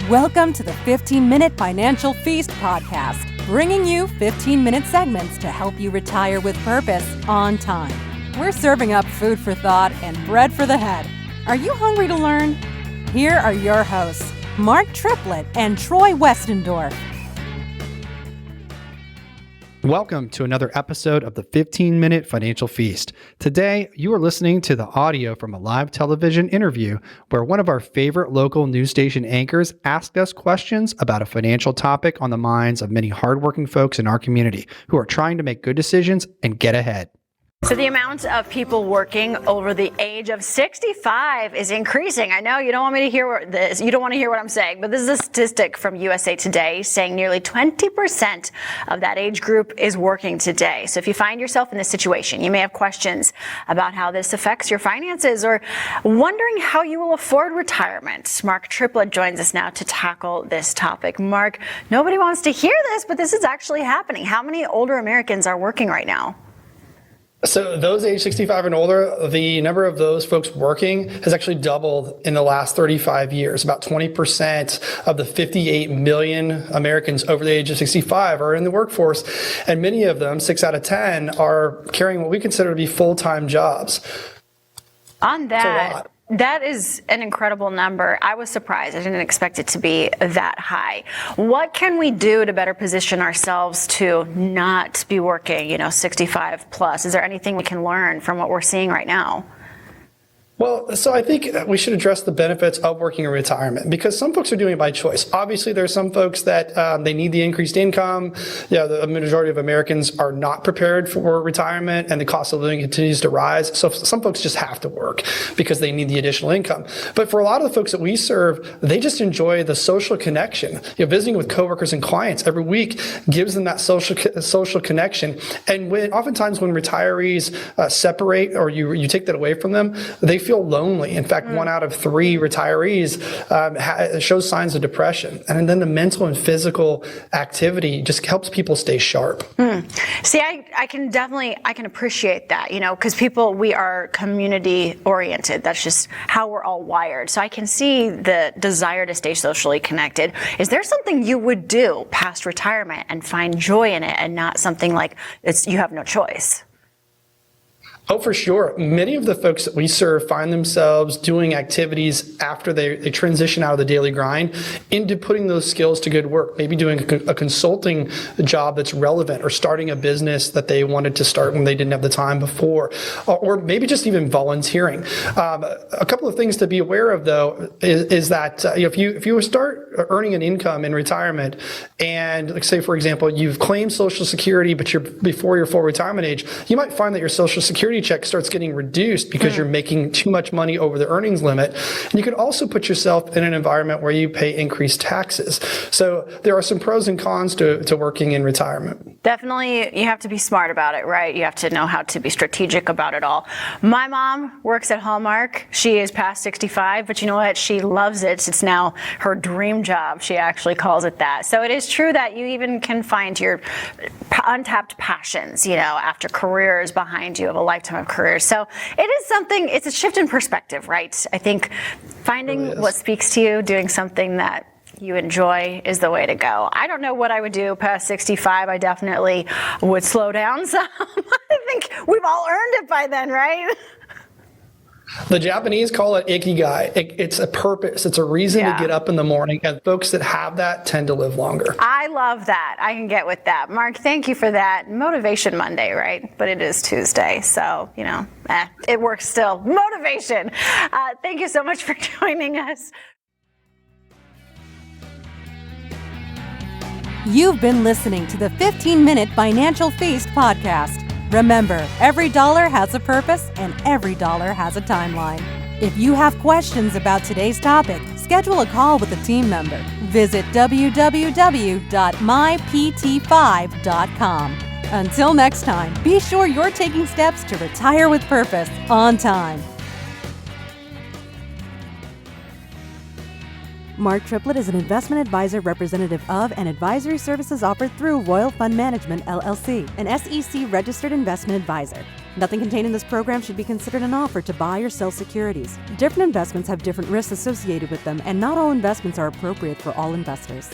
Welcome to the 15-Minute Financial Feast podcast, bringing you 15-minute segments to help you retire with purpose on time. We're serving up food for thought and bread for the head. Are you hungry to learn? Here are your hosts, Mark Triplett and Troy Westendorf. Welcome to another episode of the 15-Minute Financial Feast. Today, you are listening to the audio from a live television interview where one of our favorite local news station anchors asked us questions about a financial topic on the minds of many hardworking folks in our community who are trying to make good decisions and get ahead. So the amount of people working over the age of 65 is increasing. I know you don't want me to hear this. You don't want to hear what I'm saying, but this is a statistic from USA Today saying nearly 20% of that age group is working today. So if you find yourself in this situation, you may have questions about how this affects your finances or wondering how you will afford retirement. Mark Triplett joins us now to tackle this topic. Mark, nobody wants to hear this, but this is actually happening. How many older Americans are working right now? So those age 65 and older, the number of those folks working has actually doubled in the last 35 years. About 20% of the 58 million Americans over the age of 65 are in the workforce, and many of them, 6 out of 10, are carrying what we consider to be full-time jobs. On that, that is an incredible number. I was surprised. I didn't expect it to be that high. What can we do to better position ourselves to not be working, 65 plus? Is there anything we can learn from what we're seeing right now? Well, so I think we should address the benefits of working in retirement because some folks are doing it by choice. Obviously, there's some folks that they need the increased income. The majority of Americans are not prepared for retirement and the cost of living continues to rise. So some folks just have to work because they need the additional income. But for a lot of the folks that we serve, they just enjoy the social connection. Visiting with coworkers and clients every week gives them that social connection. And oftentimes when retirees separate or you take that away from them, they feel lonely. In fact, 1 out of 3 retirees shows signs of depression. And then the mental and physical activity just helps people stay sharp. See, I can appreciate that, because we are community oriented. That's just how we're all wired. So I can see the desire to stay socially connected. Is there something you would do past retirement and find joy in it and not something like you have no choice? Oh, for sure. Many of the folks that we serve find themselves doing activities after they transition out of the daily grind into putting those skills to good work, maybe doing a consulting job that's relevant or starting a business that they wanted to start when they didn't have the time before, or maybe just even volunteering. A couple of things to be aware of, though, is that if you start earning an income in retirement and, like, say, for example, you've claimed Social Security, but you're before your full retirement age, you might find that your Social Security check starts getting reduced because you're making too much money over the earnings limit. And you could also put yourself in an environment where you pay increased taxes. So there are some pros and cons to working in retirement. Definitely, you have to be smart about it, right? You have to know how to be strategic about it all. My mom works at Hallmark. She is past 65, but you know what? She loves it. It's now her dream job. She actually calls it that. So it is true that you even can find your untapped passions, after careers behind you of a lifetime of careers. So it is something, it's a shift in perspective, right? I think finding what speaks to you, doing something that you enjoy is the way to go. I don't know what I would do past 65. I definitely would slow down some. I think we've all earned it by then, right? The Japanese call it ikigai. It's a purpose. It's a reason to get up in the morning. And folks that have that tend to live longer. I love that. I can get with that. Mark, thank you for that. Motivation Monday, right? But it is Tuesday. So, it works still. Motivation. Thank you so much for joining us. You've been listening to the 15-Minute Financial Feast podcast. Remember, every dollar has a purpose and every dollar has a timeline. If you have questions about today's topic, schedule a call with a team member. Visit www.mypt5.com. Until next time, be sure you're taking steps to retire with purpose on time. Mark Triplett is an investment advisor representative of and advisory services offered through Royal Fund Management, LLC, an SEC-registered investment advisor. Nothing contained in this program should be considered an offer to buy or sell securities. Different investments have different risks associated with them, and not all investments are appropriate for all investors.